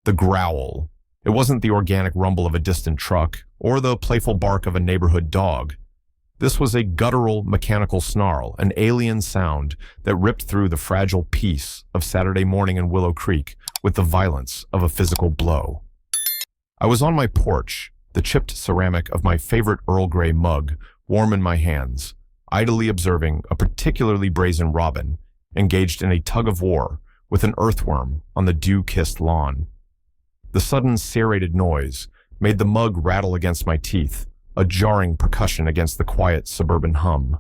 The growl. It wasn't the organic rumble of a distant truck or the playful bark of a neighborhood dog. This was a guttural, mechanical snarl, an alien sound that ripped through the fragile peace of Saturday morning in Willow Creek with the violence of a physical blow. I was on my porch, the chipped ceramic of my favorite Earl Grey mug warm in my hands, idly observing a particularly brazen robin engaged in a tug-of-war with an earthworm on the dew-kissed lawn. The sudden serrated noise made the mug rattle against my teeth, a jarring percussion against the quiet suburban hum.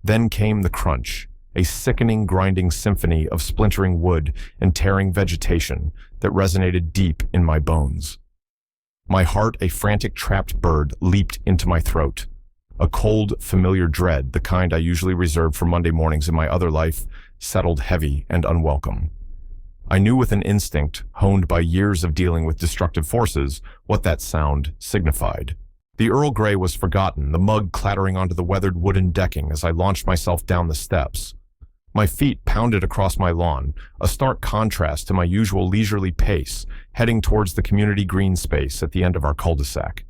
Then came the crunch, a sickening, grinding symphony of splintering wood and tearing vegetation that resonated deep in my bones. My heart, a frantic trapped bird, leaped into my throat. A cold, familiar dread, the kind I usually reserved for Monday mornings in my other life, settled heavy and unwelcome. I knew with an instinct, honed by years of dealing with destructive forces, what that sound signified. The Earl Grey was forgotten, the mug clattering onto the weathered wooden decking as I launched myself down the steps. My feet pounded across my lawn, a stark contrast to my usual leisurely pace, heading towards the community green space at the end of our cul-de-sac.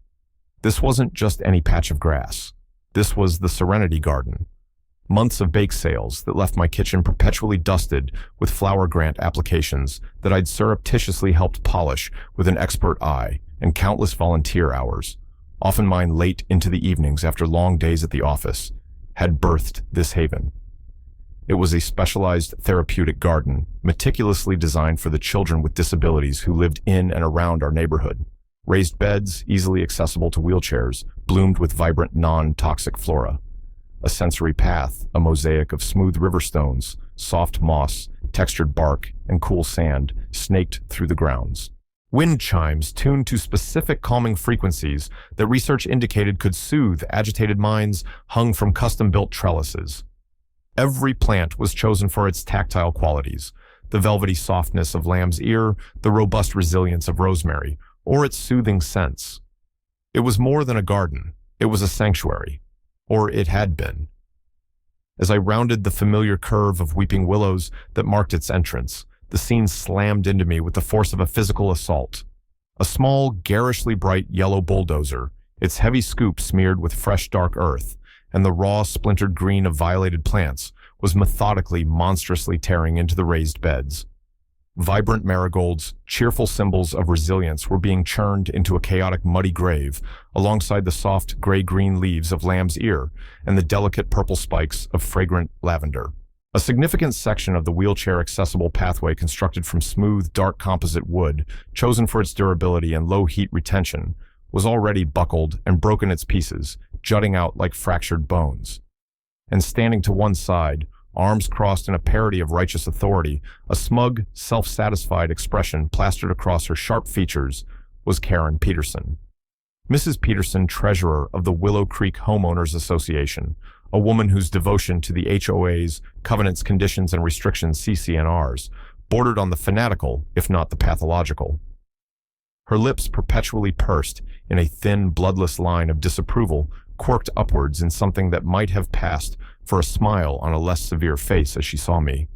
This wasn't just any patch of grass. This was the Serenity Garden. Months of bake sales that left my kitchen perpetually dusted with flower grant applications that I'd surreptitiously helped polish with an expert eye, and countless volunteer hours, often mine late into the evenings after long days at the office, had birthed this haven. It was a specialized therapeutic garden, meticulously designed for the children with disabilities who lived in and around our neighborhood. Raised beds, easily accessible to wheelchairs, bloomed with vibrant non-toxic flora. A sensory path, a mosaic of smooth river stones, soft moss, textured bark, and cool sand, snaked through the grounds. Wind chimes tuned to specific calming frequencies that research indicated could soothe agitated minds hung from custom-built trellises. Every plant was chosen for its tactile qualities, the velvety softness of lamb's ear, the robust resilience of rosemary, or its soothing scents. It was more than a garden. It was a sanctuary. Or it had been. As I rounded the familiar curve of weeping willows that marked its entrance, the scene slammed into me with the force of a physical assault. A small, garishly bright yellow bulldozer, its heavy scoop smeared with fresh dark earth, and the raw, splintered green of violated plants, was methodically, monstrously tearing into the raised beds. Vibrant marigolds, cheerful symbols of resilience, were being churned into a chaotic muddy grave, alongside the soft gray-green leaves of lamb's ear and the delicate purple spikes of fragrant lavender. A significant section of the wheelchair-accessible pathway constructed from smooth, dark composite wood, chosen for its durability and low heat retention, was already buckled and broken its pieces, jutting out like fractured bones. And standing to one side, arms crossed in a parody of righteous authority, a smug, self-satisfied expression plastered across her sharp features, was Karen Peterson. Mrs. Peterson, treasurer of the Willow Creek Homeowners Association, a woman whose devotion to the HOA's covenants, conditions, and restrictions (CC&Rs) bordered on the fanatical, if not the pathological. Her lips, perpetually pursed in a thin, bloodless line of disapproval, quirked upwards in something that might have passed for a smile on a less severe face as she saw me.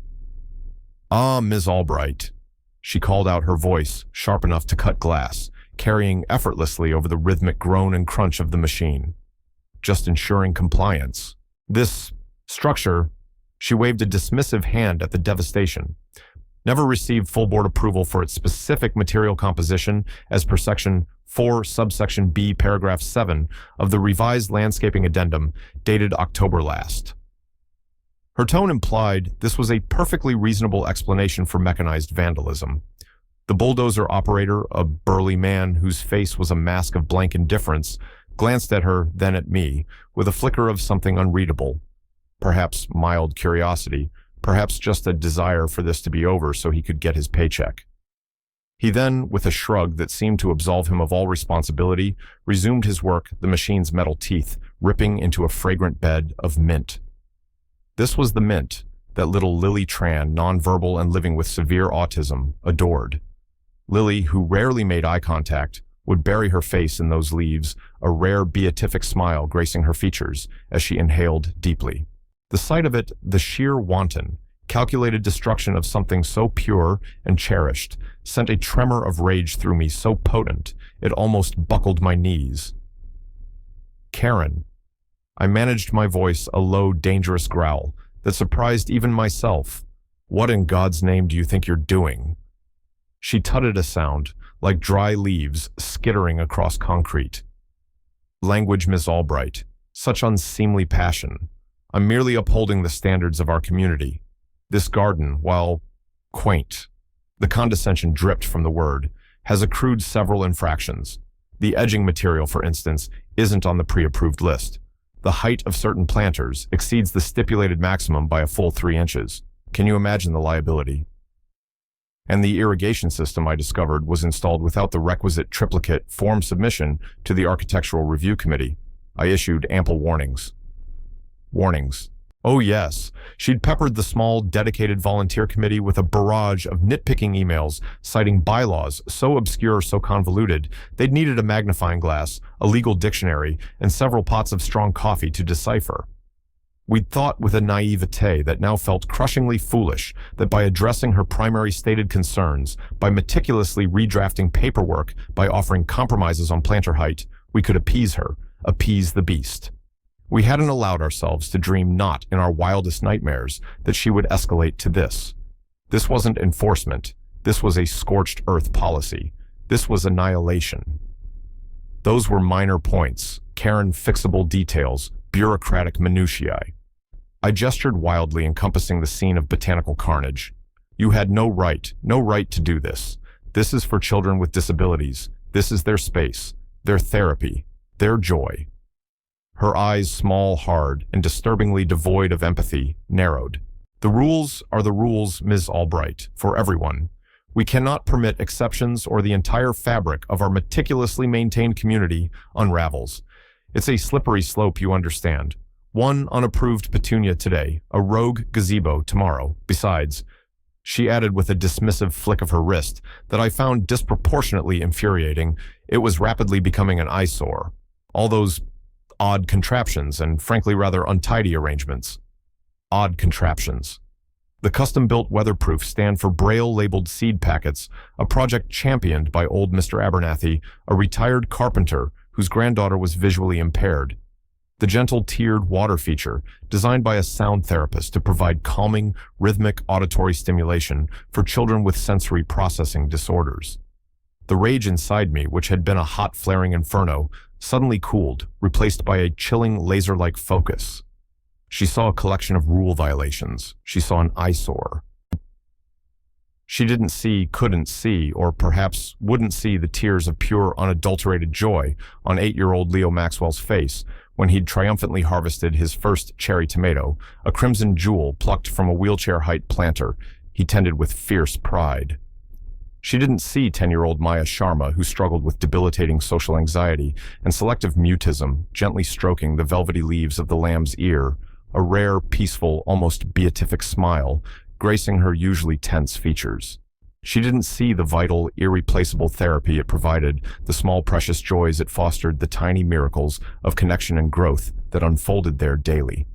"Ah, Ms. Albright," she called out, her voice sharp enough to cut glass, carrying effortlessly over the rhythmic groan and crunch of the machine. "Just ensuring compliance. This structure," she waved a dismissive hand at the devastation, "never received full board approval for its specific material composition as per section 4, subsection B, paragraph 7 of the revised landscaping addendum dated October last." Her tone implied this was a perfectly reasonable explanation for mechanized vandalism. The bulldozer operator, a burly man whose face was a mask of blank indifference, glanced at her, then at me, with a flicker of something unreadable. Perhaps mild curiosity, perhaps just a desire for this to be over so he could get his paycheck. He then, with a shrug that seemed to absolve him of all responsibility, resumed his work, the machine's metal teeth ripping into a fragrant bed of mint. This was the mint that little Lily Tran, nonverbal and living with severe autism, adored. Lily, who rarely made eye contact, would bury her face in those leaves, a rare beatific smile gracing her features as she inhaled deeply. The sight of it, the sheer wanton, calculated destruction of something so pure and cherished sent a tremor of rage through me so potent it almost buckled my knees. Karen. I managed my voice a low, dangerous growl that surprised even myself. What in God's name do you think you're doing? She tutted a sound, like dry leaves skittering across concrete. Language, Miss Albright. Such unseemly passion. I'm merely upholding the standards of our community. This garden, while quaint, the condescension dripped from the word, has accrued several infractions. The edging material, for instance, isn't on the pre-approved list. The height of certain planters exceeds the stipulated maximum by a full 3 inches. Can you imagine the liability? And the irrigation system I discovered was installed without the requisite triplicate form submission to the Architectural Review Committee. I issued ample warnings. Warnings. Oh yes, she'd peppered the small, dedicated volunteer committee with a barrage of nitpicking emails citing bylaws so obscure, so convoluted, they'd needed a magnifying glass, a legal dictionary, and several pots of strong coffee to decipher. We'd thought with a naivete that now felt crushingly foolish that by addressing her primary stated concerns, by meticulously redrafting paperwork, by offering compromises on planter height, we could appease her, appease the beast. We hadn't allowed ourselves to dream not in our wildest nightmares that she would escalate to this. This wasn't enforcement. This was a scorched earth policy. This was annihilation. Those were minor points, Karen fixable details, bureaucratic minutiae. I gestured wildly, encompassing the scene of botanical carnage. You had no right to do this. This is for children with disabilities. This is their space, their therapy, their joy. Her eyes, small, hard, and disturbingly devoid of empathy, narrowed. The rules are the rules, Ms. Albright, for everyone. We cannot permit exceptions or the entire fabric of our meticulously maintained community unravels. It's a slippery slope, you understand. One unapproved petunia today, a rogue gazebo tomorrow. Besides, she added with a dismissive flick of her wrist that I found disproportionately infuriating, it was rapidly becoming an eyesore. All those odd contraptions and frankly rather untidy arrangements. Odd contraptions. The custom-built weatherproof stand for Braille-labeled seed packets, a project championed by old Mr. Abernathy, a retired carpenter whose granddaughter was visually impaired. The gentle tiered water feature, designed by a sound therapist to provide calming, rhythmic auditory stimulation for children with sensory processing disorders. The rage inside me, which had been a hot, flaring inferno, suddenly cooled, replaced by a chilling, laser-like focus. She saw a collection of rule violations. She saw an eyesore. She didn't see, couldn't see, or perhaps wouldn't see the tears of pure, unadulterated joy on 8-year-old Leo Maxwell's face when he'd triumphantly harvested his first cherry tomato, a crimson jewel plucked from a wheelchair-height planter he tended with fierce pride. She didn't see 10-year-old Maya Sharma, who struggled with debilitating social anxiety and selective mutism, gently stroking the velvety leaves of the lamb's ear, a rare, peaceful, almost beatific smile gracing her usually tense features. She didn't see the vital, irreplaceable therapy it provided, the small, precious joys it fostered, the tiny miracles of connection and growth that unfolded there daily.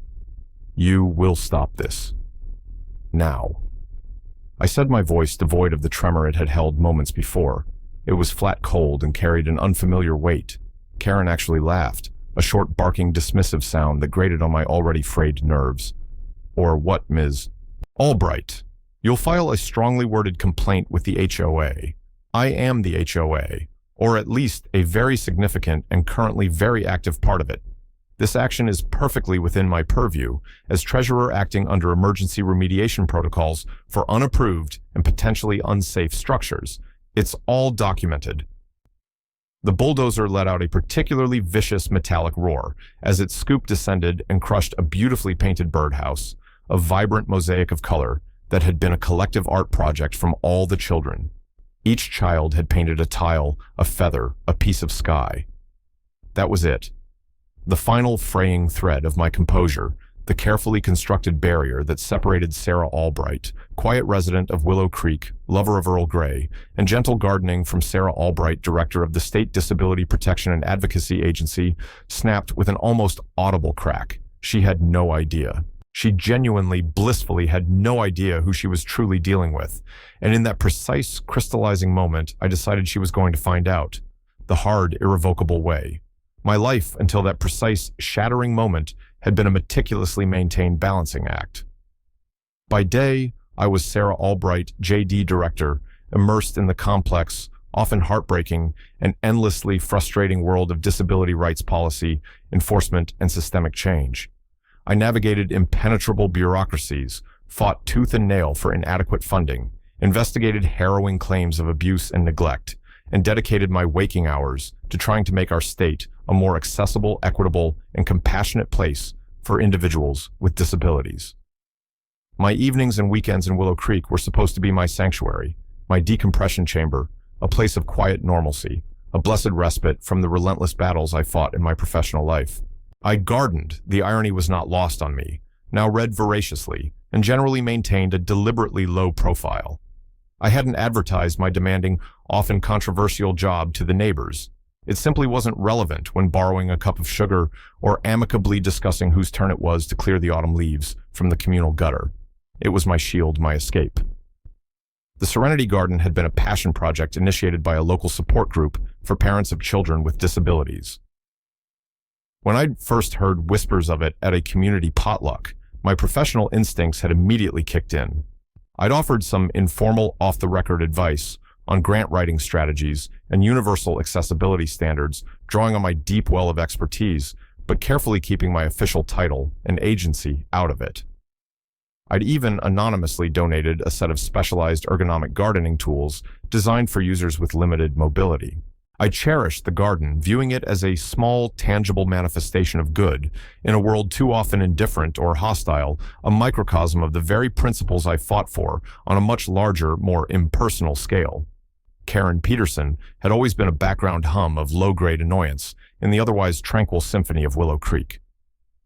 You will stop this. Now. I said, my voice devoid of the tremor it had held moments before. It was flat cold and carried an unfamiliar weight. Karen actually laughed, a short barking dismissive sound that grated on my already frayed nerves. Or what, Ms. Albright? You'll file a strongly worded complaint with the HOA. I am the HOA, or at least a very significant and currently very active part of it. This action is perfectly within my purview as treasurer acting under emergency remediation protocols for unapproved and potentially unsafe structures. It's all documented. The bulldozer let out a particularly vicious metallic roar as its scoop descended and crushed a beautifully painted birdhouse, a vibrant mosaic of color that had been a collective art project from all the children. Each child had painted a tile, a feather, a piece of sky. That was it. The final fraying thread of my composure, the carefully constructed barrier that separated Sarah Albright, quiet resident of Willow Creek, lover of Earl Grey, and gentle gardening from Sarah Albright, director of the State Disability Protection and Advocacy Agency, snapped with an almost audible crack. She had no idea. She genuinely, blissfully had no idea who she was truly dealing with, and in that precise, crystallizing moment, I decided she was going to find out. The hard, irrevocable way. My life, until that precise, shattering moment, had been a meticulously maintained balancing act. By day, I was Sarah Albright, JD Director, immersed in the complex, often heartbreaking, and endlessly frustrating world of disability rights policy, enforcement, and systemic change. I navigated impenetrable bureaucracies, fought tooth and nail for inadequate funding, investigated harrowing claims of abuse and neglect, and dedicated my waking hours to trying to make our state a more accessible, equitable, and compassionate place for individuals with disabilities. My evenings and weekends in Willow Creek were supposed to be my sanctuary, my decompression chamber, a place of quiet normalcy, a blessed respite from the relentless battles I fought in my professional life. I gardened, the irony was not lost on me, now read voraciously, and generally maintained a deliberately low profile. I hadn't advertised my demanding, often controversial job to the neighbors. It simply wasn't relevant when borrowing a cup of sugar or amicably discussing whose turn it was to clear the autumn leaves from the communal gutter. It was my shield, my escape. The Serenity Garden had been a passion project initiated by a local support group for parents of children with disabilities. When I'd first heard whispers of it at a community potluck, my professional instincts had immediately kicked in. I'd offered some informal, off-the-record advice on grant writing strategies and universal accessibility standards, drawing on my deep well of expertise, but carefully keeping my official title and agency out of it. I'd even anonymously donated a set of specialized ergonomic gardening tools designed for users with limited mobility. I cherished the garden, viewing it as a small, tangible manifestation of good in a world too often indifferent or hostile, a microcosm of the very principles I fought for on a much larger, more impersonal scale. Karen Peterson had always been a background hum of low-grade annoyance in the otherwise tranquil symphony of Willow Creek.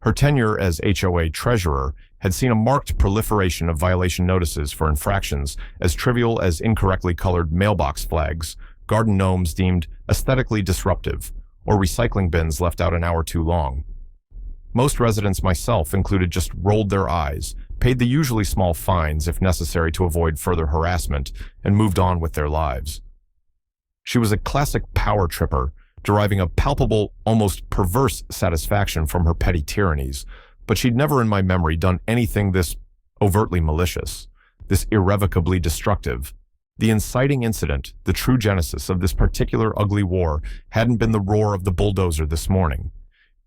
Her tenure as HOA treasurer had seen a marked proliferation of violation notices for infractions as trivial as incorrectly colored mailbox flags, garden gnomes deemed aesthetically disruptive, or recycling bins left out an hour too long. Most residents, myself included, just rolled their eyes, paid the usually small fines if necessary to avoid further harassment, and moved on with their lives. She was a classic power tripper, deriving a palpable, almost perverse satisfaction from her petty tyrannies, but she'd never in my memory done anything this overtly malicious, this irrevocably destructive. The inciting incident, the true genesis of this particular ugly war, hadn't been the roar of the bulldozer this morning.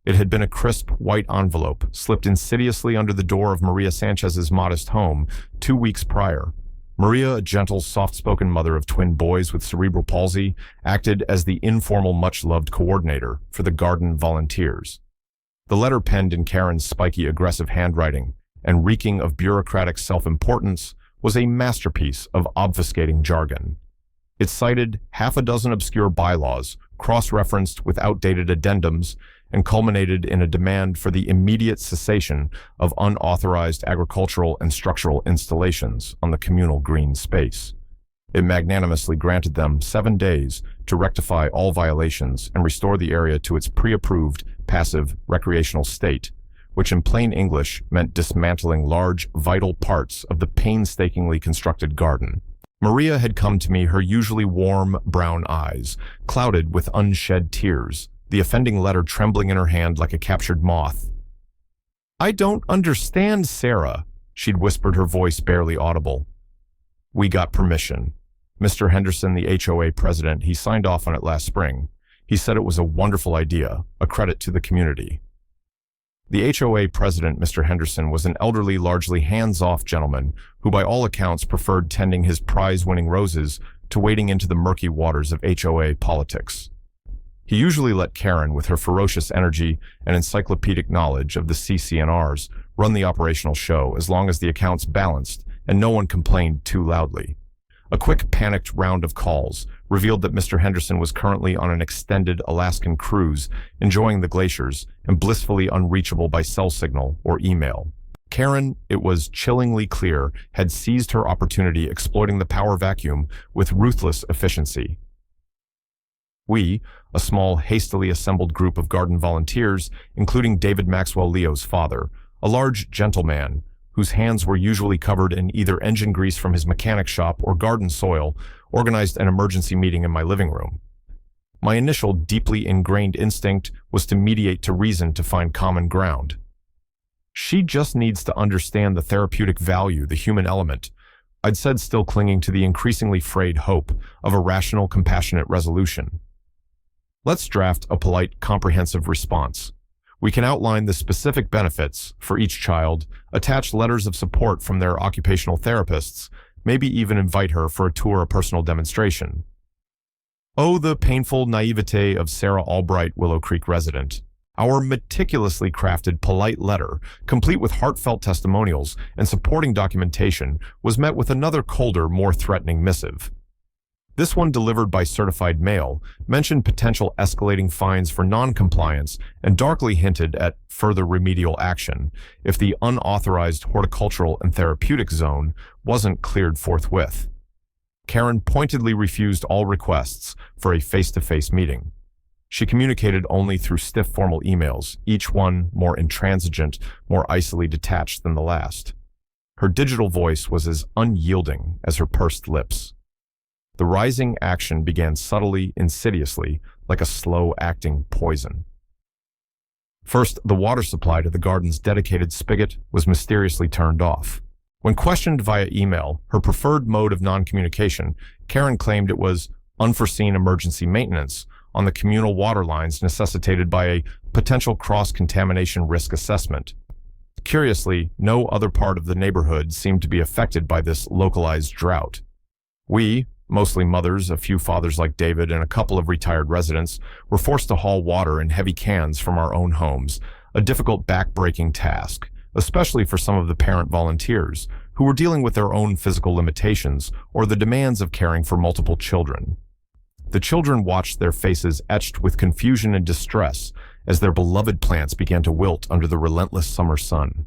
It had been a crisp, white envelope slipped insidiously under the door of Maria Sanchez's modest home 2 weeks prior. Maria, a gentle, soft-spoken mother of twin boys with cerebral palsy, acted as the informal, much-loved coordinator for the garden volunteers. The letter, penned in Karen's spiky, aggressive handwriting and reeking of bureaucratic self-importance, was a masterpiece of obfuscating jargon. It cited half a dozen obscure bylaws, cross-referenced with outdated addendums, and culminated in a demand for the immediate cessation of unauthorized agricultural and structural installations on the communal green space. It magnanimously granted them 7 days to rectify all violations and restore the area to its pre-approved, passive, recreational state, which in plain English meant dismantling large, vital parts of the painstakingly constructed garden. Maria had come to me, her usually warm, brown eyes clouded with unshed tears, the offending letter trembling in her hand like a captured moth. "I don't understand, Sarah," she'd whispered, her voice barely audible. "We got permission. Mr. Henderson, the HOA president, he signed off on it last spring. He said it was a wonderful idea, a credit to the community." The HOA president, Mr. Henderson, was an elderly, largely hands-off gentleman who by all accounts preferred tending his prize-winning roses to wading into the murky waters of HOA politics. He usually let Karen, with her ferocious energy and encyclopedic knowledge of the CC&Rs, run the operational show as long as the accounts balanced and no one complained too loudly. A quick, panicked round of calls revealed that Mr. Henderson was currently on an extended Alaskan cruise, enjoying the glaciers and blissfully unreachable by cell signal or email. Karen, it was chillingly clear, had seized her opportunity, exploiting the power vacuum with ruthless efficiency. We, a small, hastily assembled group of garden volunteers, including David Maxwell Leo's father, a large gentleman whose hands were usually covered in either engine grease from his mechanic shop or garden soil, organized an emergency meeting in my living room. My initial deeply ingrained instinct was to mediate to reason to find common ground. She just needs to understand the therapeutic value, the human element, I'd said, still clinging to the increasingly frayed hope of a rational, compassionate resolution. Let's draft a polite, comprehensive response. We can outline the specific benefits for each child, attach letters of support from their occupational therapists, maybe even invite her for a tour or personal demonstration. Oh, the painful naivete of Sarah Albright, Willow Creek resident. Our meticulously crafted, polite letter, complete with heartfelt testimonials and supporting documentation, was met with another colder, more threatening missive. This one, delivered by certified mail, mentioned potential escalating fines for non-compliance and darkly hinted at further remedial action if the unauthorized horticultural and therapeutic zone wasn't cleared forthwith. Karen pointedly refused all requests for a face-to-face meeting. She communicated only through stiff formal emails, each one more intransigent, more icily detached than the last. Her digital voice was as unyielding as her pursed lips. The rising action began subtly, insidiously, like a slow-acting poison. First, the water supply to the garden's dedicated spigot was mysteriously turned off. When questioned via email, her preferred mode of non-communication, Karen claimed it was unforeseen emergency maintenance on the communal water lines necessitated by a potential cross-contamination risk assessment. Curiously, no other part of the neighborhood seemed to be affected by this localized drought. We, mostly mothers, a few fathers like David, and a couple of retired residents, were forced to haul water in heavy cans from our own homes, a difficult back-breaking task, especially for some of the parent volunteers, who were dealing with their own physical limitations or the demands of caring for multiple children. The children watched their faces etched with confusion and distress as their beloved plants began to wilt under the relentless summer sun.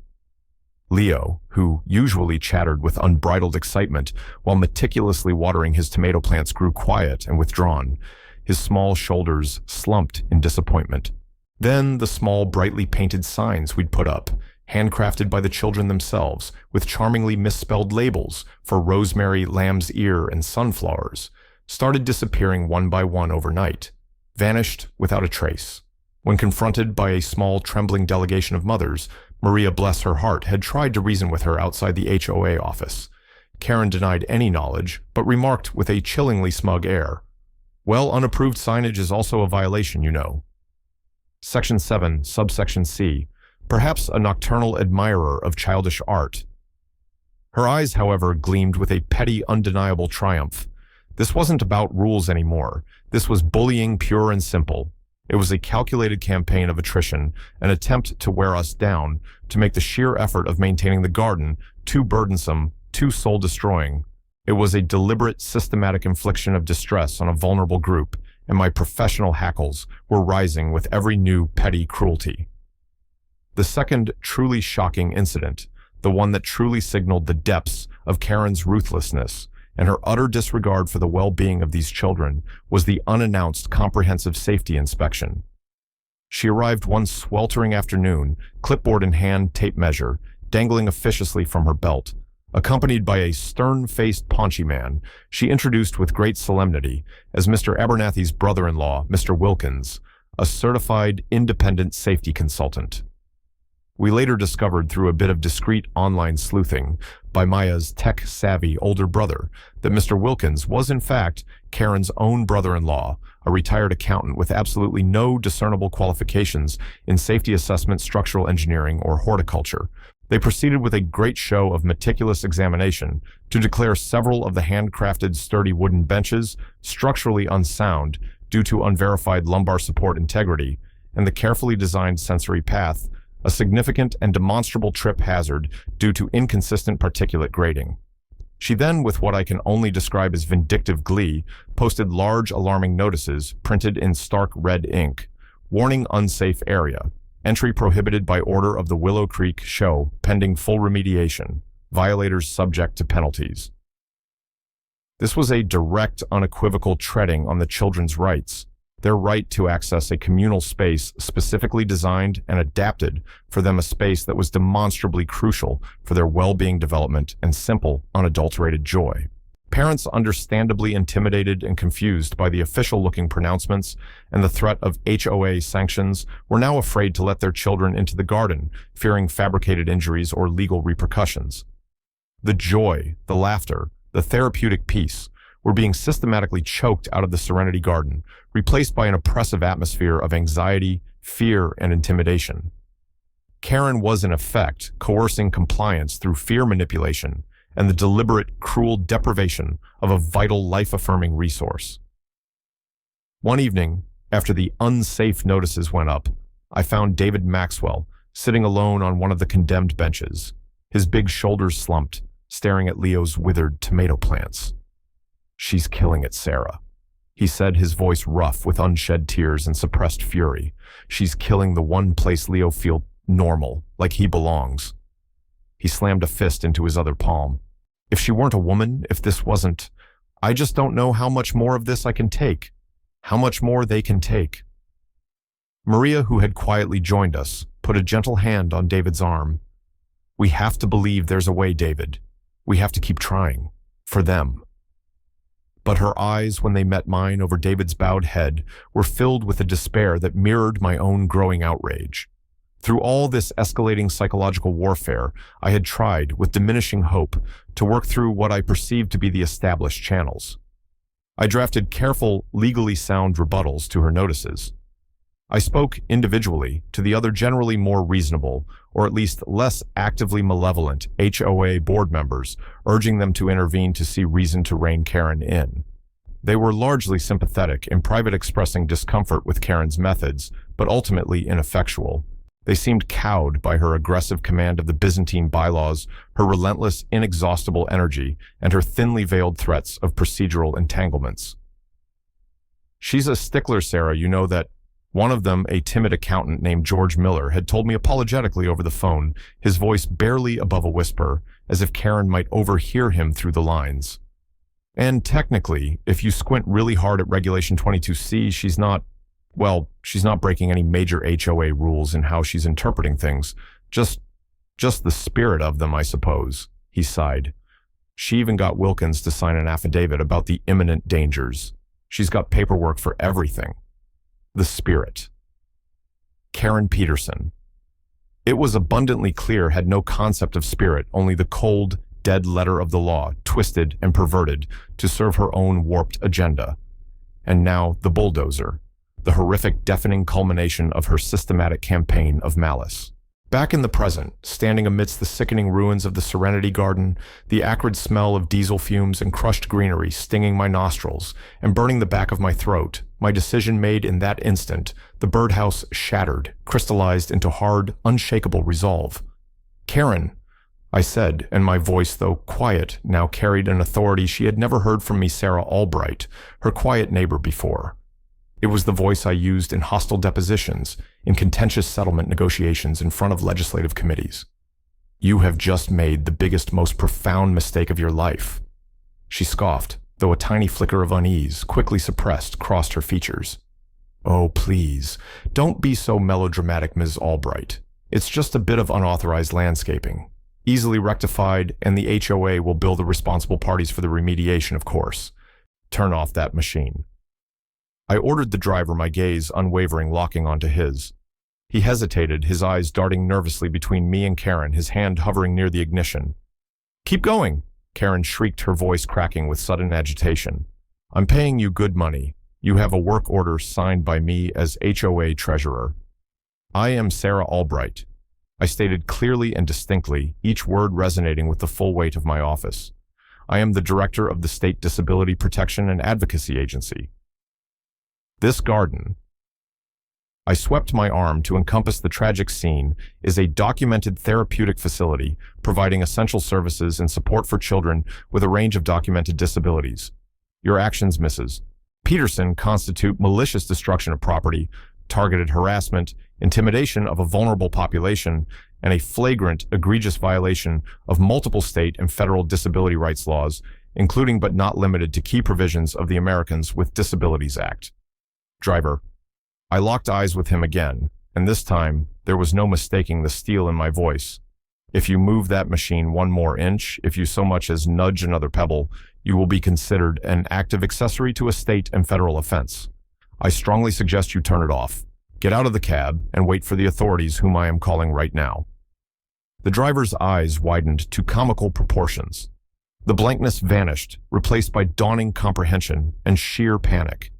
Leo, who usually chattered with unbridled excitement while meticulously watering his tomato plants, grew quiet and withdrawn, his small shoulders slumped in disappointment. Then the small, brightly painted signs we'd put up, handcrafted by the children themselves, with charmingly misspelled labels for rosemary, lamb's ear, and sunflowers, started disappearing one by one overnight, vanished without a trace. When confronted by a small, trembling delegation of mothers, Maria, bless her heart, had tried to reason with her outside the HOA office. Karen denied any knowledge, but remarked with a chillingly smug air, "Well, unapproved signage is also a violation, you know." Section 7, subsection C, perhaps a nocturnal admirer of childish art. Her eyes, however, gleamed with a petty, undeniable triumph. This wasn't about rules anymore. This was bullying, pure and simple. It was a calculated campaign of attrition, an attempt to wear us down, to make the sheer effort of maintaining the garden too burdensome, too soul-destroying. It was a deliberate, systematic infliction of distress on a vulnerable group, and my professional hackles were rising with every new petty cruelty. The second truly shocking incident, the one that truly signaled the depths of Karen's ruthlessness and her utter disregard for the well-being of these children, was the unannounced comprehensive safety inspection. She arrived one sweltering afternoon, clipboard in hand, tape measure, dangling officiously from her belt. Accompanied by a stern-faced paunchy man, she introduced with great solemnity as Mr. Abernathy's brother-in-law, Mr. Wilkins, a certified independent safety consultant. We later discovered through a bit of discreet online sleuthing by Maya's tech-savvy older brother that Mr. Wilkins was in fact Karen's own brother-in-law, a retired accountant with absolutely no discernible qualifications in safety assessment, structural engineering, or horticulture. They proceeded with a great show of meticulous examination to declare several of the handcrafted sturdy wooden benches structurally unsound due to unverified lumbar support integrity, and the carefully designed sensory path a significant and demonstrable trip hazard due to inconsistent particulate grading. She then, with what I can only describe as vindictive glee, posted large alarming notices printed in stark red ink. Warning: unsafe area. Entry prohibited by order of the Willow Creek Show, pending full remediation. Violators subject to penalties. This was a direct, unequivocal treading on the children's rights. their right to access a communal space specifically designed and adapted for them, a space that was demonstrably crucial for their well-being development and simple, unadulterated joy. Parents, understandably intimidated and confused by the official-looking pronouncements and the threat of HOA sanctions, were now afraid to let their children into the garden, fearing fabricated injuries or legal repercussions. The joy, the laughter, the therapeutic peace were being systematically choked out of the Serenity Garden, replaced by an oppressive atmosphere of anxiety, fear, and intimidation. Karen was, in effect, coercing compliance through fear manipulation and the deliberate, cruel deprivation of a vital, life-affirming resource. One evening, after the unsafe notices went up, I found David Maxwell sitting alone on one of the condemned benches, his big shoulders slumped, staring at Leo's withered tomato plants. "She's killing it, Sarah," he said, his voice rough with unshed tears and suppressed fury. "She's killing the one place Leo feels normal, like he belongs." He slammed a fist into his other palm. "If she weren't a woman, if this wasn't... I just don't know how much more of this I can take. How much more they can take." Maria, who had quietly joined us, put a gentle hand on David's arm. "We have to believe there's a way, David. We have to keep trying. For them." But her eyes, when they met mine over David's bowed head, were filled with a despair that mirrored my own growing outrage. Through all this escalating psychological warfare, I had tried, with diminishing hope, to work through what I perceived to be the established channels. I drafted careful, legally sound rebuttals to her notices. I spoke individually to the other generally more reasonable, or at least less actively malevolent, HOA board members, urging them to intervene to see reason to rein Karen in. They were largely sympathetic, in private expressing discomfort with Karen's methods, but ultimately ineffectual. They seemed cowed by her aggressive command of the Byzantine bylaws, her relentless, inexhaustible energy, and her thinly veiled threats of procedural entanglements. "She's a stickler, Sarah, you know that." One of them, a timid accountant named George Miller, had told me apologetically over the phone, his voice barely above a whisper, as if Karen might overhear him through the lines. "And technically, if you squint really hard at Regulation 22C, she's not breaking any major HOA rules in how she's interpreting things. Just the spirit of them, I suppose," he sighed. "She even got Wilkins to sign an affidavit about the imminent dangers. She's got paperwork for everything. The spirit." Karen Peterson. It was abundantly clear, had no concept of spirit, only the cold, dead letter of the law, twisted and perverted to serve her own warped agenda. And now the bulldozer, the horrific, deafening culmination of her systematic campaign of malice. Back in the present, standing amidst the sickening ruins of the Serenity Garden, the acrid smell of diesel fumes and crushed greenery stinging my nostrils and burning the back of my throat, my decision made in that instant, the birdhouse shattered, crystallized into hard, unshakable resolve. "Karen," I said, and my voice, though quiet, now carried an authority she had never heard from me, Sarah Albright, her quiet neighbor, before. It was the voice I used in hostile depositions, in contentious settlement negotiations in front of legislative committees. "You have just made the biggest, most profound mistake of your life." She scoffed, though a tiny flicker of unease, quickly suppressed, crossed her features. "Oh, please, don't be so melodramatic, Ms. Albright. It's just a bit of unauthorized landscaping. Easily rectified, and the HOA will bill the responsible parties for the remediation, of course. Turn off that machine." I ordered the driver, my gaze unwavering, locking onto his. He hesitated, his eyes darting nervously between me and Karen, his hand hovering near the ignition. "Keep going," Karen shrieked, her voice cracking with sudden agitation. "I'm paying you good money. You have a work order signed by me as HOA treasurer. I am Sarah Albright," I stated clearly and distinctly, each word resonating with the full weight of my office. "I am the director of the State Disability Protection and Advocacy Agency. This garden," I swept my arm to encompass the tragic scene, "is a documented therapeutic facility providing essential services and support for children with a range of documented disabilities. Your actions, Mrs. Peterson, constitute malicious destruction of property, targeted harassment, intimidation of a vulnerable population, and a flagrant, egregious violation of multiple state and federal disability rights laws, including but not limited to key provisions of the Americans with Disabilities Act." driver." I locked eyes with him again, and this time there was no mistaking the steel in my voice. "If you move that machine one more inch, if you so much as nudge another pebble, you will be considered an active accessory to a state and federal offense. I strongly suggest you turn it off. Get out of the cab and wait for the authorities whom I am calling right now." The driver's eyes widened to comical proportions. The blankness vanished, replaced by dawning comprehension and sheer panic.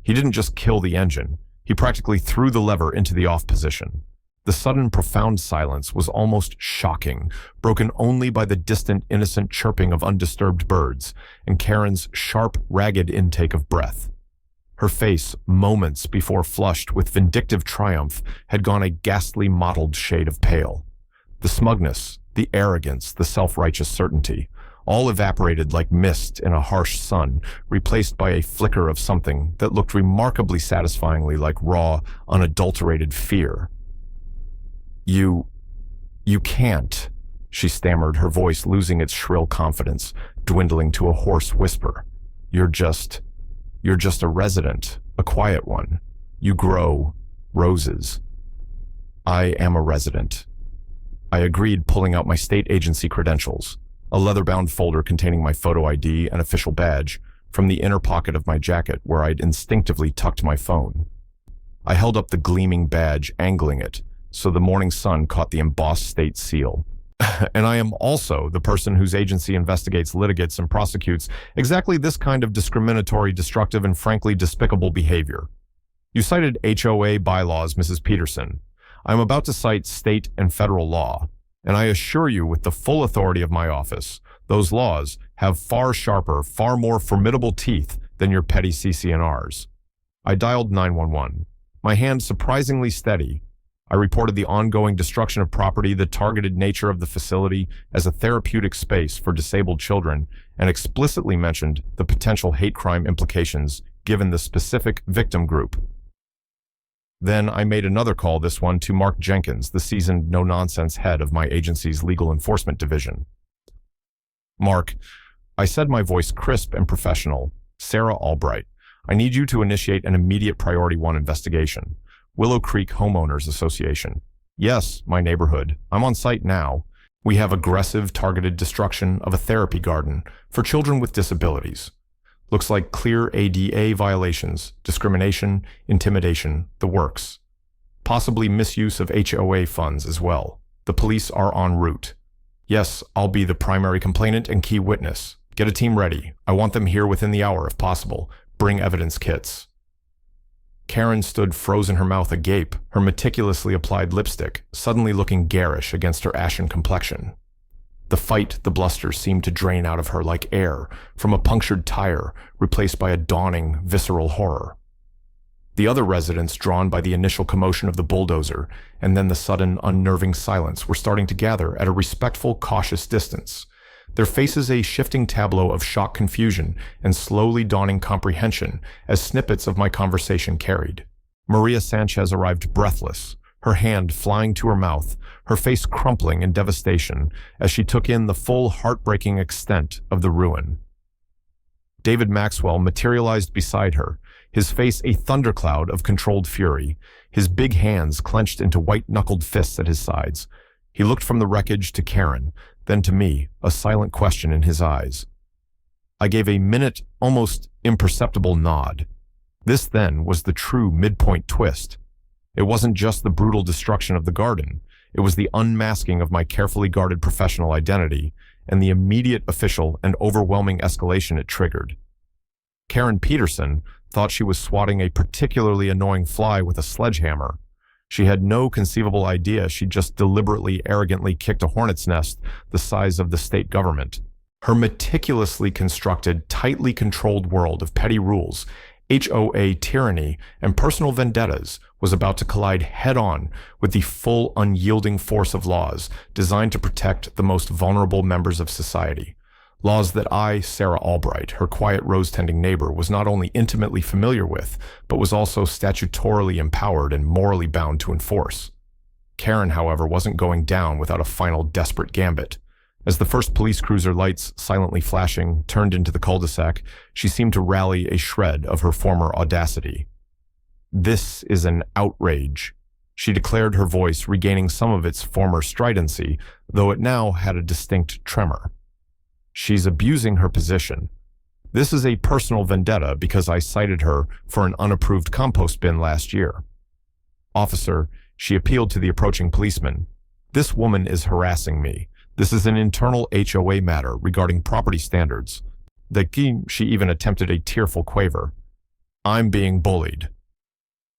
He didn't just kill the engine, he practically threw the lever into the off position. The sudden profound silence was almost shocking, broken only by the distant innocent chirping of undisturbed birds and Karen's sharp, ragged intake of breath. Her face, moments before flushed with vindictive triumph, had gone a ghastly mottled shade of pale. The smugness, the arrogance, the self-righteous certainty, all evaporated like mist in a harsh sun, replaced by a flicker of something that looked remarkably satisfyingly like raw, unadulterated fear. You can't," she stammered, her voice losing its shrill confidence, dwindling to a hoarse whisper. You're just a resident, a quiet one. You grow roses." "I am a resident." I agreed, pulling out my state agency credentials, a leather-bound folder containing my photo ID and official badge, from the inner pocket of my jacket where I'd instinctively tucked my phone. I held up the gleaming badge, angling it, so the morning sun caught the embossed state seal. "And I am also the person whose agency investigates, litigates, and prosecutes exactly this kind of discriminatory, destructive, and frankly despicable behavior. You cited HOA bylaws, Mrs. Peterson. I am about to cite state and federal law, and I assure you with the full authority of my office, those laws have far sharper, far more formidable teeth than your petty CC&Rs. I dialed 911, my hand surprisingly steady. I reported the ongoing destruction of property, the targeted nature of the facility as a therapeutic space for disabled children, and explicitly mentioned the potential hate crime implications given the specific victim group. Then I made another call, this one to Mark Jenkins, the seasoned no-nonsense head of my agency's legal enforcement division. "Mark," I said, my voice crisp and professional, "Sarah Albright, I need you to initiate an immediate Priority 1 investigation. Willow Creek Homeowners Association. Yes, my neighborhood. I'm on site now. We have aggressive, targeted destruction of a therapy garden for children with disabilities. Looks like clear ADA violations, discrimination, intimidation, the works. Possibly misuse of HOA funds as well. The police are en route. Yes, I'll be the primary complainant and key witness. Get a team ready. I want them here within the hour if possible. Bring evidence kits." Karen stood frozen, her mouth agape, her meticulously applied lipstick suddenly looking garish against her ashen complexion. The fight, the bluster seemed to drain out of her like air from a punctured tire, replaced by a dawning, visceral horror. The other residents, drawn by the initial commotion of the bulldozer and then the sudden, unnerving silence, were starting to gather at a respectful, cautious distance, their faces a shifting tableau of shocked confusion and slowly dawning comprehension as snippets of my conversation carried. Maria Sanchez arrived breathless, her hand flying to her mouth, her face crumpling in devastation as she took in the full heartbreaking extent of the ruin. David Maxwell materialized beside her, his face a thundercloud of controlled fury, his big hands clenched into white-knuckled fists at his sides. He looked from the wreckage to Karen, then to me, a silent question in his eyes. I gave a minute, almost imperceptible nod. This then was the true midpoint twist. It wasn't just the brutal destruction of the garden. It was the unmasking of my carefully guarded professional identity and the immediate official and overwhelming escalation it triggered. Karen Peterson thought she was swatting a particularly annoying fly with a sledgehammer. She had no conceivable idea she'd just deliberately, arrogantly kicked a hornet's nest the size of the state government. Her meticulously constructed, tightly controlled world of petty rules, HOA tyranny, and personal vendettas was about to collide head-on with the full, unyielding force of laws designed to protect the most vulnerable members of society. Laws that I, Sarah Albright, her quiet rose-tending neighbor, was not only intimately familiar with, but was also statutorily empowered and morally bound to enforce. Karen, however, wasn't going down without a final desperate gambit. As the first police cruiser lights, silently flashing, turned into the cul-de-sac, she seemed to rally a shred of her former audacity. This is an outrage, she declared, her voice regaining some of its former stridency, though it now had a distinct tremor. She's abusing her position. This is a personal vendetta because I cited her for an unapproved compost bin last year. Officer, she appealed to the approaching policeman. This woman is harassing me. This is an internal HOA matter regarding property standards. She even attempted a tearful quaver. I'm being bullied.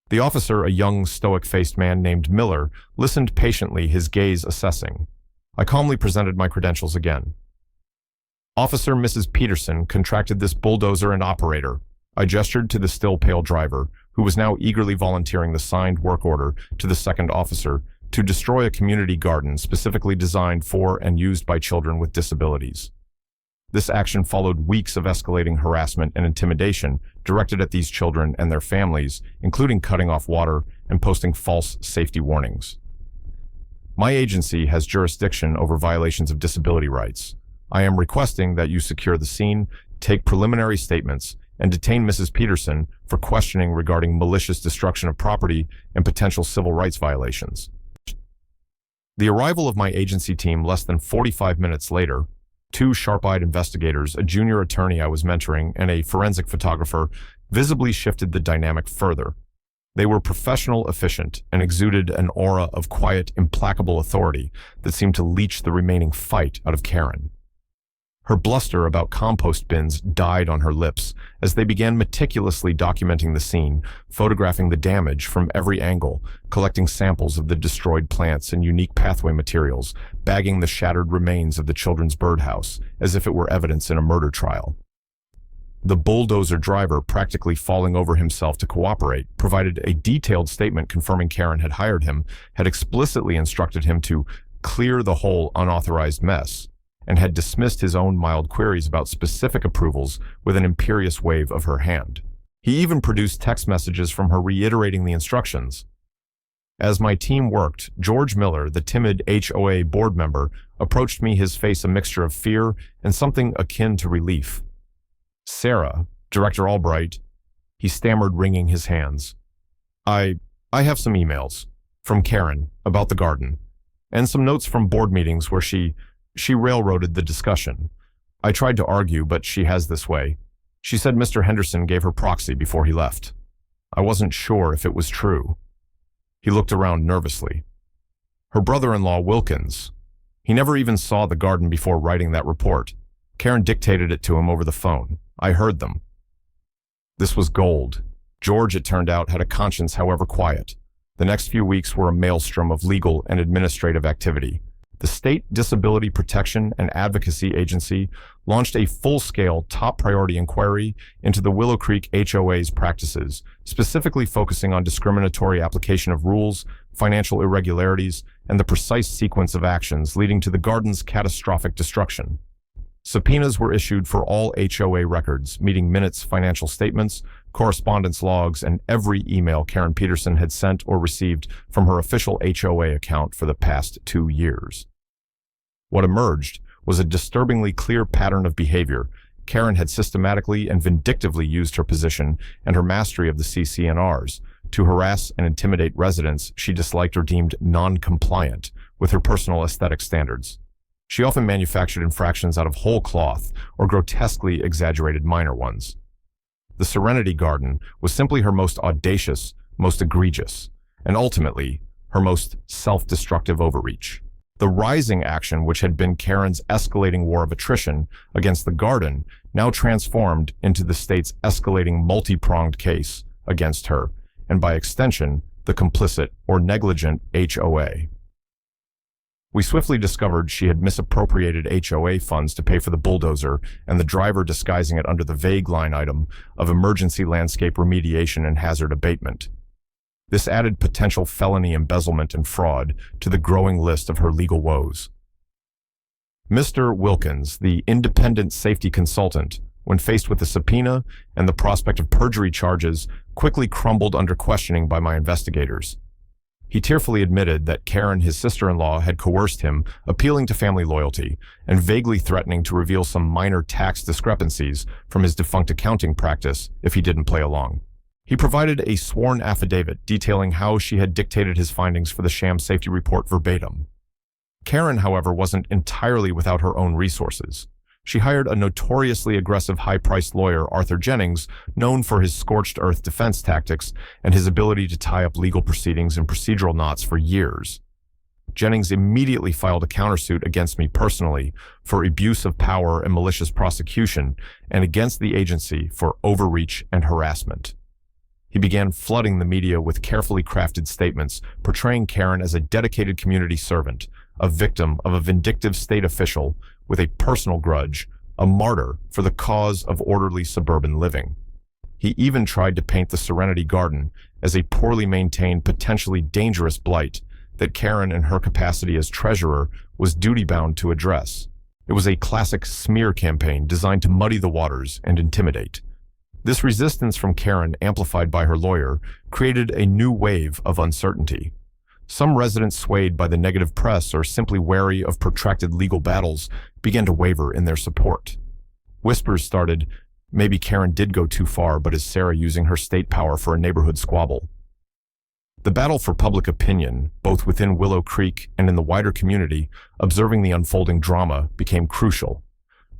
The officer, a young, stoic-faced man named Miller, listened patiently, his gaze assessing. I calmly presented my credentials again. Officer Mrs. Peterson contracted this bulldozer and operator. I gestured to the still pale driver, who was now eagerly volunteering the signed work order to the second officer to destroy a community garden specifically designed for and used by children with disabilities. This action followed weeks of escalating harassment and intimidation directed at these children and their families, including cutting off water and posting false safety warnings. My agency has jurisdiction over violations of disability rights. I am requesting that you secure the scene, take preliminary statements, and detain Mrs. Peterson for questioning regarding malicious destruction of property and potential civil rights violations. The arrival of my agency team less than 45 minutes later, two sharp-eyed investigators, a junior attorney I was mentoring, and a forensic photographer visibly shifted the dynamic further. They were professional, efficient, and exuded an aura of quiet, implacable authority that seemed to leach the remaining fight out of Karen. Her bluster about compost bins died on her lips as they began meticulously documenting the scene, photographing the damage from every angle, collecting samples of the destroyed plants and unique pathway materials, bagging the shattered remains of the children's birdhouse as if it were evidence in a murder trial. The bulldozer driver, practically falling over himself to cooperate, provided a detailed statement confirming Karen had hired him, had explicitly instructed him to clear the whole unauthorized mess, and had dismissed his own mild queries about specific approvals with an imperious wave of her hand. He even produced text messages from her reiterating the instructions. As my team worked, George Miller, the timid HOA board member, approached me, his face a mixture of fear and something akin to relief. Sarah, Director Albright, he stammered, wringing his hands. I have some emails from Karen about the garden, and some notes from board meetings where she railroaded the discussion. I tried to argue, but she has this way. She said Mr. Henderson gave her proxy before he left. I wasn't sure if it was true. He looked around nervously. Her brother-in-law, Wilkins. He never even saw the garden before writing that report. Karen dictated it to him over the phone. I heard them. This was gold. George, it turned out, had a conscience, however quiet. The next few weeks were a maelstrom of legal and administrative activity. The State Disability Protection and Advocacy Agency launched a full-scale, top-priority inquiry into the Willow Creek HOA's practices, specifically focusing on discriminatory application of rules, financial irregularities, and the precise sequence of actions leading to the garden's catastrophic destruction. Subpoenas were issued for all HOA records, meeting minutes, financial statements, correspondence logs, and every email Karen Peterson had sent or received from her official HOA account for the past 2 years. What emerged was a disturbingly clear pattern of behavior. Karen had systematically and vindictively used her position and her mastery of the CC&Rs to harass and intimidate residents she disliked or deemed non-compliant with her personal aesthetic standards. She often manufactured infractions out of whole cloth or grotesquely exaggerated minor ones. The Serenity Garden was simply her most audacious, most egregious, and ultimately her most self-destructive overreach. The rising action, which had been Karen's escalating war of attrition against the garden, now transformed into the state's escalating multi-pronged case against her, and by extension, the complicit or negligent HOA. We swiftly discovered she had misappropriated HOA funds to pay for the bulldozer and the driver disguising it under the vague line item of emergency landscape remediation and hazard abatement. This added potential felony embezzlement and fraud to the growing list of her legal woes. Mr. Wilkins, the independent safety consultant, when faced with a subpoena and the prospect of perjury charges, quickly crumbled under questioning by my investigators. He tearfully admitted that Karen, his sister-in-law, had coerced him, appealing to family loyalty, and vaguely threatening to reveal some minor tax discrepancies from his defunct accounting practice if he didn't play along. He provided a sworn affidavit detailing how she had dictated his findings for the sham safety report verbatim. Karen, however, wasn't entirely without her own resources. She hired a notoriously aggressive high-priced lawyer, Arthur Jennings, known for his scorched earth defense tactics and his ability to tie up legal proceedings in procedural knots for years. Jennings immediately filed a countersuit against me personally for abuse of power and malicious prosecution, and against the agency for overreach and harassment. He began flooding the media with carefully crafted statements portraying Karen as a dedicated community servant, a victim of a vindictive state official with a personal grudge, a martyr for the cause of orderly suburban living. He even tried to paint the Serenity Garden as a poorly maintained, potentially dangerous blight that Karen, in her capacity as treasurer, was duty-bound to address. It was a classic smear campaign designed to muddy the waters and intimidate. This resistance from Karen, amplified by her lawyer, created a new wave of uncertainty. Some residents, swayed by the negative press or simply wary of protracted legal battles, began to waver in their support. Whispers started, maybe Karen did go too far, but is Sarah using her state power for a neighborhood squabble? The battle for public opinion, both within Willow Creek and in the wider community, observing the unfolding drama, became crucial.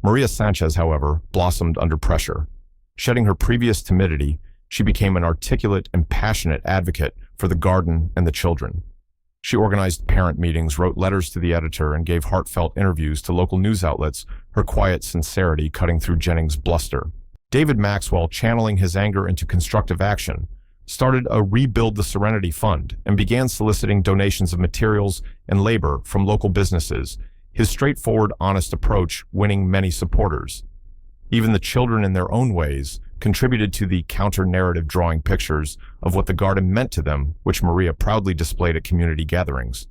Maria Sanchez, however, blossomed under pressure. Shedding her previous timidity, she became an articulate and passionate advocate for the garden and the children. She organized parent meetings, wrote letters to the editor, and gave heartfelt interviews to local news outlets, her quiet sincerity cutting through Jennings' bluster. David Maxwell, channeling his anger into constructive action, started a Rebuild the Serenity Fund and began soliciting donations of materials and labor from local businesses, his straightforward, honest approach winning many supporters. Even the children, in their own ways, contributed to the counter-narrative, drawing pictures of what the garden meant to them, which Maria proudly displayed at community gatherings.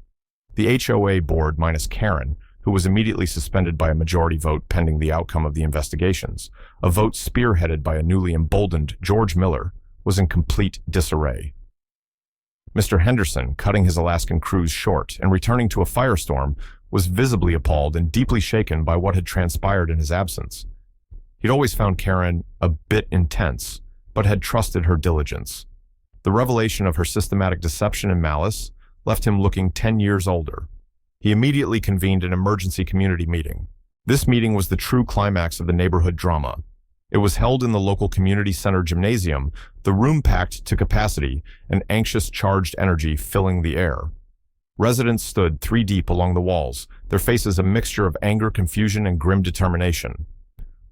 The HOA board, minus Karen, who was immediately suspended by a majority vote pending the outcome of the investigations, a vote spearheaded by a newly emboldened George Miller, was in complete disarray. Mr. Henderson, cutting his Alaskan cruise short and returning to a firestorm, was visibly appalled and deeply shaken by what had transpired in his absence. He'd always found Karen a bit intense, but had trusted her diligence. The revelation of her systematic deception and malice left him looking 10 years older. He immediately convened an emergency community meeting. This meeting was the true climax of the neighborhood drama. It was held in the local community center gymnasium, the room packed to capacity, an anxious, charged energy filling the air. Residents stood 3 deep along the walls, their faces a mixture of anger, confusion, and grim determination.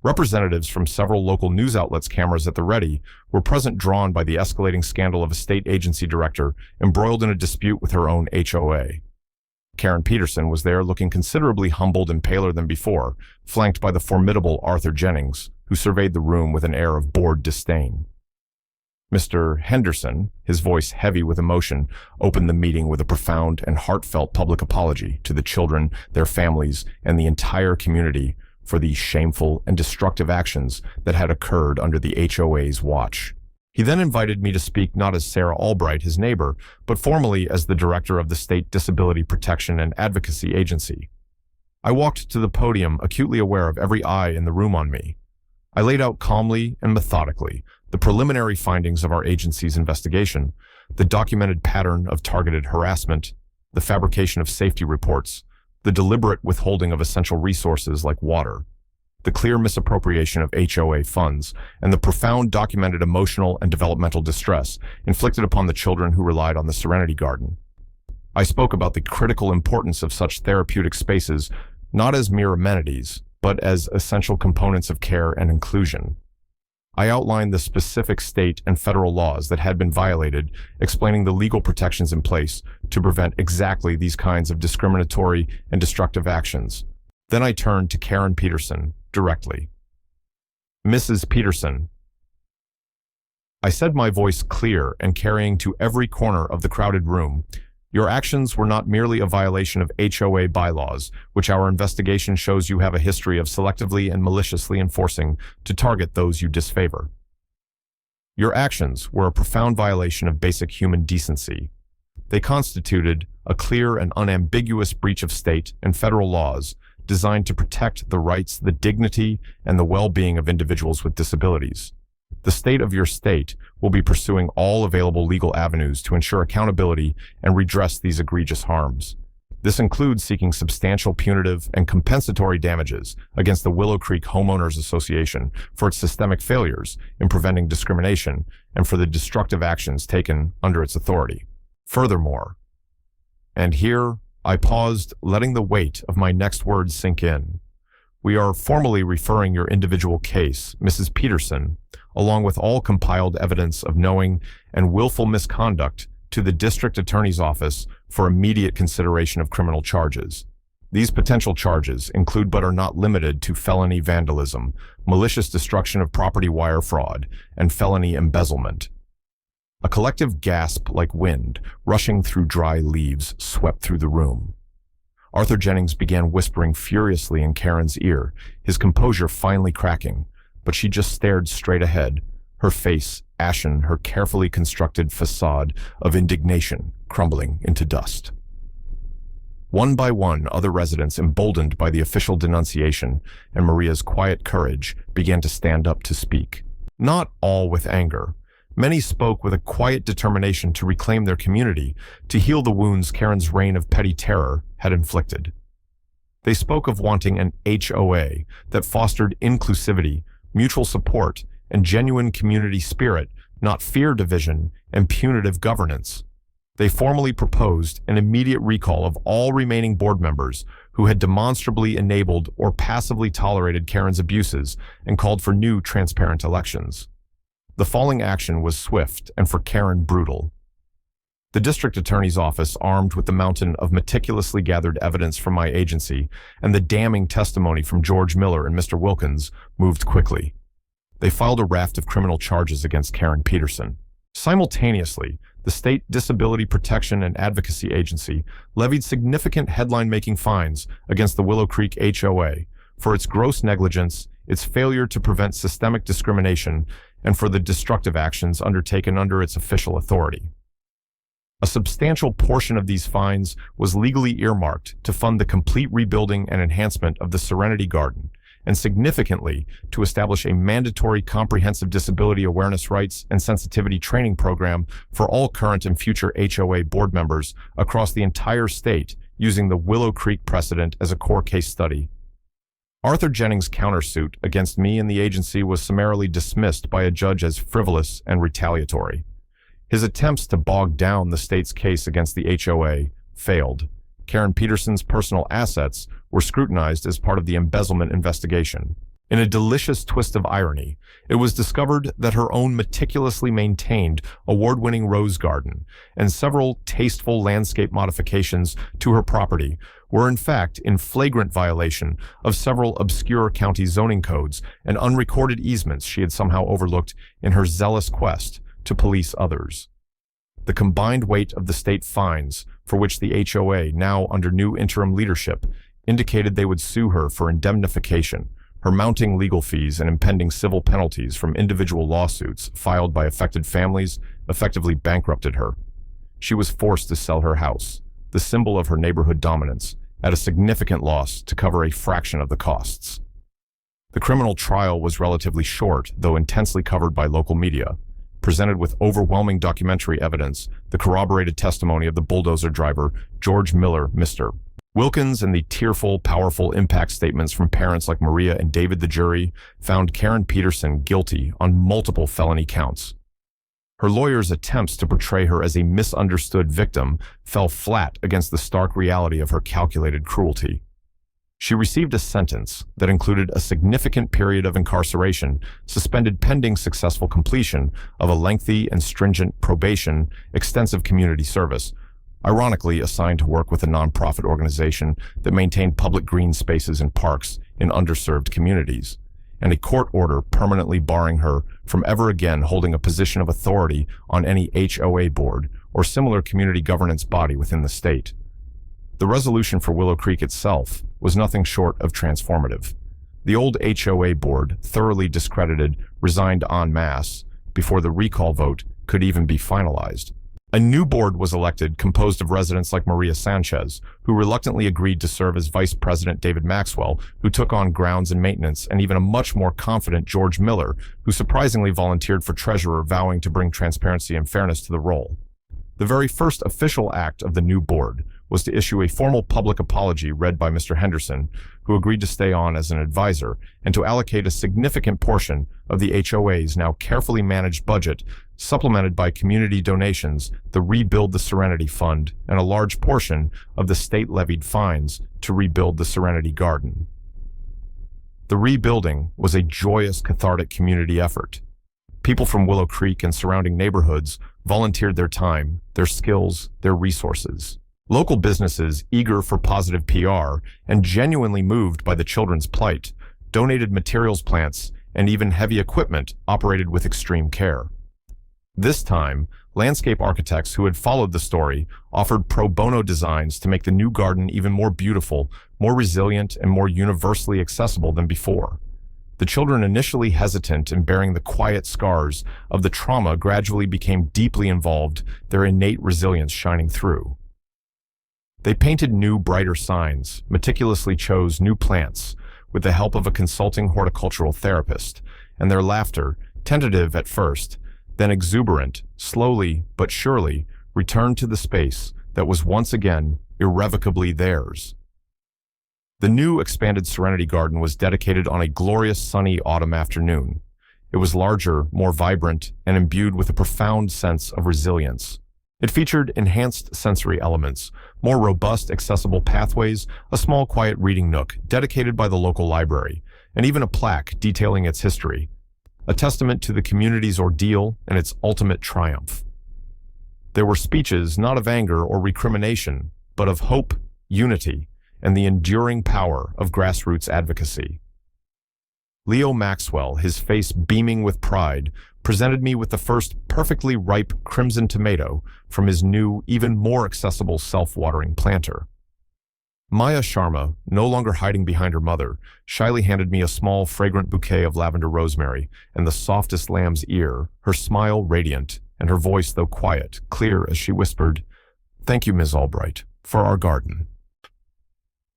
Representatives from several local news outlets, cameras at the ready, were present, drawn by the escalating scandal of a state agency director embroiled in a dispute with her own HOA. Karen Peterson was there, looking considerably humbled and paler than before, flanked by the formidable Arthur Jennings, who surveyed the room with an air of bored disdain. Mr. Henderson, his voice heavy with emotion, opened the meeting with a profound and heartfelt public apology to the children, their families, and the entire community for the shameful and destructive actions that had occurred under the HOA's watch. He then invited me to speak not as Sarah Albright, his neighbor, but formally as the director of the State Disability Protection and Advocacy Agency. I walked to the podium, acutely aware of every eye in the room on me. I laid out calmly and methodically the preliminary findings of our agency's investigation, the documented pattern of targeted harassment, the fabrication of safety reports, the deliberate withholding of essential resources like water, the clear misappropriation of HOA funds, and the profound documented emotional and developmental distress inflicted upon the children who relied on the Serenity Garden. I spoke about the critical importance of such therapeutic spaces, not as mere amenities, but as essential components of care and inclusion. I outlined the specific state and federal laws that had been violated, explaining the legal protections in place to prevent exactly these kinds of discriminatory and destructive actions. Then I turned to Karen Peterson directly. Mrs. Peterson, I said, my voice clear and carrying to every corner of the crowded room, your actions were not merely a violation of HOA bylaws, which our investigation shows you have a history of selectively and maliciously enforcing to target those you disfavor. Your actions were a profound violation of basic human decency. They constituted a clear and unambiguous breach of state and federal laws designed to protect the rights, the dignity, and the well-being of individuals with disabilities. The state of your state will be pursuing all available legal avenues to ensure accountability and redress these egregious harms. This includes seeking substantial punitive and compensatory damages against the Willow Creek Homeowners Association for its systemic failures in preventing discrimination and for the destructive actions taken under its authority. Furthermore, and here I paused, letting the weight of my next words sink in, we are formally referring your individual case, Mrs. Peterson, along with all compiled evidence of knowing and willful misconduct, to the District Attorney's Office for immediate consideration of criminal charges. These potential charges include but are not limited to felony vandalism, malicious destruction of property wire fraud, and felony embezzlement. A collective gasp like wind rushing through dry leaves swept through the room. Arthur Jennings began whispering furiously in Karen's ear, his composure finally cracking, but she just stared straight ahead, her face ashen, her carefully constructed facade of indignation crumbling into dust. One by one, other residents, emboldened by the official denunciation and Maria's quiet courage, began to stand up to speak. Not all with anger. Many spoke with a quiet determination to reclaim their community, to heal the wounds Karen's reign of petty terror had inflicted. They spoke of wanting an HOA that fostered inclusivity, mutual support, and genuine community spirit, not fear division and punitive governance. They formally proposed an immediate recall of all remaining board members who had demonstrably enabled or passively tolerated Karen's abuses and called for new, transparent elections. The falling action was swift and for Karen brutal. The district attorney's office, armed with the mountain of meticulously gathered evidence from my agency and the damning testimony from George Miller and Mr. Wilkins, moved quickly. They filed a raft of criminal charges against Karen Peterson. Simultaneously, the State Disability Protection and Advocacy Agency levied significant headline-making fines against the Willow Creek HOA for its gross negligence, its failure to prevent systemic discrimination, and for the destructive actions undertaken under its official authority. A substantial portion of these fines was legally earmarked to fund the complete rebuilding and enhancement of the Serenity Garden, and significantly to establish a mandatory comprehensive disability awareness rights and sensitivity training program for all current and future HOA board members across the entire state, using the Willow Creek precedent as a core case study. Arthur Jennings' countersuit against me and the agency was summarily dismissed by a judge as frivolous and retaliatory. His attempts to bog down the state's case against the HOA failed. Karen Peterson's personal assets were scrutinized as part of the embezzlement investigation. In a delicious twist of irony, it was discovered that her own meticulously maintained award-winning rose garden and several tasteful landscape modifications to her property were in fact in flagrant violation of several obscure county zoning codes and unrecorded easements she had somehow overlooked in her zealous quest to police others. The combined weight of the state fines, for which the HOA, now under new interim leadership, indicated they would sue her for indemnification, her mounting legal fees and impending civil penalties from individual lawsuits filed by affected families, effectively bankrupted her. She was forced to sell her house, the symbol of her neighborhood dominance, at a significant loss to cover a fraction of the costs. The criminal trial was relatively short, though intensely covered by local media, presented with overwhelming documentary evidence, the corroborated testimony of the bulldozer driver, George Miller, Mr. Wilkins, and the tearful, powerful impact statements from parents like Maria and David. The jury found Karen Peterson guilty on multiple felony counts. Her lawyer's attempts to portray her as a misunderstood victim fell flat against the stark reality of her calculated cruelty. She received a sentence that included a significant period of incarceration, suspended pending successful completion of a lengthy and stringent probation, extensive community service, ironically assigned to work with a nonprofit organization that maintained public green spaces and parks in underserved communities, and a court order permanently barring her from ever again holding a position of authority on any HOA board or similar community governance body within the state. The resolution for Willow Creek itself was nothing short of transformative. The old HOA board, thoroughly discredited, resigned en masse before the recall vote could even be finalized. A new board was elected, composed of residents like Maria Sanchez, who reluctantly agreed to serve as Vice President David Maxwell, who took on grounds and maintenance, and even a much more confident George Miller, who surprisingly volunteered for treasurer, vowing to bring transparency and fairness to the role. The very first official act of the new board was to issue a formal public apology read by Mr. Henderson, who agreed to stay on as an advisor, and to allocate a significant portion of the HOA's now carefully managed budget, supplemented by community donations, the Rebuild the Serenity Fund, and a large portion of the state-levied fines to rebuild the Serenity Garden. The rebuilding was a joyous, cathartic community effort. People from Willow Creek and surrounding neighborhoods volunteered their time, their skills, their resources. Local businesses, eager for positive PR and genuinely moved by the children's plight, donated materials, plants, and even heavy equipment operated with extreme care. This time, landscape architects who had followed the story offered pro bono designs to make the new garden even more beautiful, more resilient, and more universally accessible than before. The children, initially hesitant and bearing the quiet scars of the trauma, gradually became deeply involved, their innate resilience shining through. They painted new, brighter signs, meticulously chose new plants with the help of a consulting horticultural therapist, and their laughter, tentative at first, then exuberant, slowly but surely returned to the space that was once again irrevocably theirs. The new expanded Serenity Garden was dedicated on a glorious sunny autumn afternoon. It was larger, more vibrant, and imbued with a profound sense of resilience. It featured enhanced sensory elements, more robust, accessible pathways, a small, quiet reading nook dedicated by the local library, and even a plaque detailing its history, a testament to the community's ordeal and its ultimate triumph. There were speeches not of anger or recrimination, but of hope, unity, and the enduring power of grassroots advocacy. Leo Maxwell, his face beaming with pride, presented me with the first perfectly ripe crimson tomato from his new, even more accessible self-watering planter. Maya Sharma, no longer hiding behind her mother, shyly handed me a small, fragrant bouquet of lavender rosemary and the softest lamb's ear, her smile radiant, and her voice, though quiet, clear as she whispered, "Thank you, Ms. Albright, for our garden."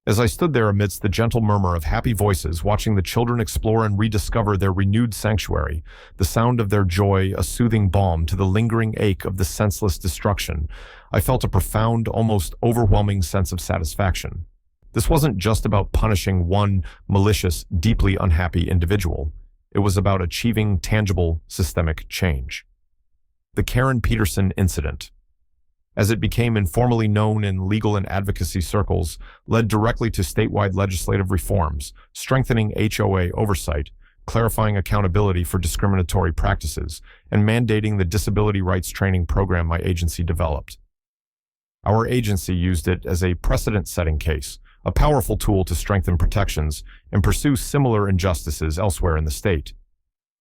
As I stood there amidst the gentle murmur of happy voices, watching the children explore and rediscover their renewed sanctuary, the sound of their joy a soothing balm to the lingering ache of the senseless destruction, I felt a profound, almost overwhelming sense of satisfaction. This wasn't just about punishing one malicious, deeply unhappy individual. It was about achieving tangible, systemic change. The Karen Peterson incident, as it became informally known in legal and advocacy circles, led directly to statewide legislative reforms, strengthening HOA oversight, clarifying accountability for discriminatory practices, and mandating the disability rights training program my agency developed. Our agency used it as a precedent-setting case, a powerful tool to strengthen protections and pursue similar injustices elsewhere in the state.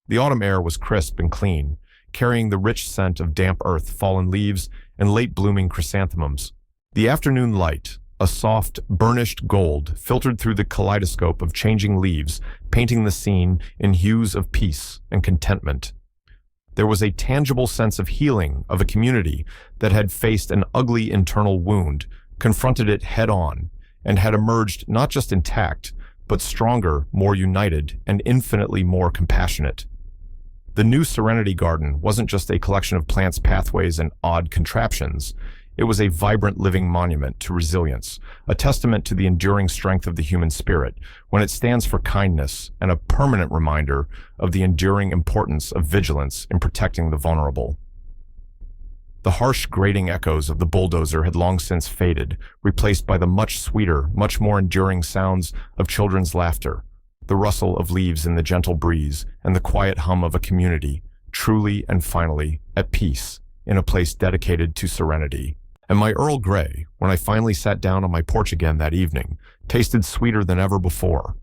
The autumn air was crisp and clean, carrying the rich scent of damp earth, fallen leaves, and late-blooming chrysanthemums. The afternoon light, a soft, burnished gold, filtered through the kaleidoscope of changing leaves, painting the scene in hues of peace and contentment. There was a tangible sense of healing of a community that had faced an ugly internal wound, confronted it head-on, and had emerged not just intact, but stronger, more united, and infinitely more compassionate. The new Serenity Garden wasn't just a collection of plants, pathways, and odd contraptions. It was a vibrant living monument to resilience, a testament to the enduring strength of the human spirit when it stands for kindness, and a permanent reminder of the enduring importance of vigilance in protecting the vulnerable. The harsh, grating echoes of the bulldozer had long since faded, replaced by the much sweeter, much more enduring sounds of children's laughter, the rustle of leaves in the gentle breeze, and the quiet hum of a community, truly and finally at peace, in a place dedicated to serenity. And my Earl Grey, when I finally sat down on my porch again that evening, tasted sweeter than ever before.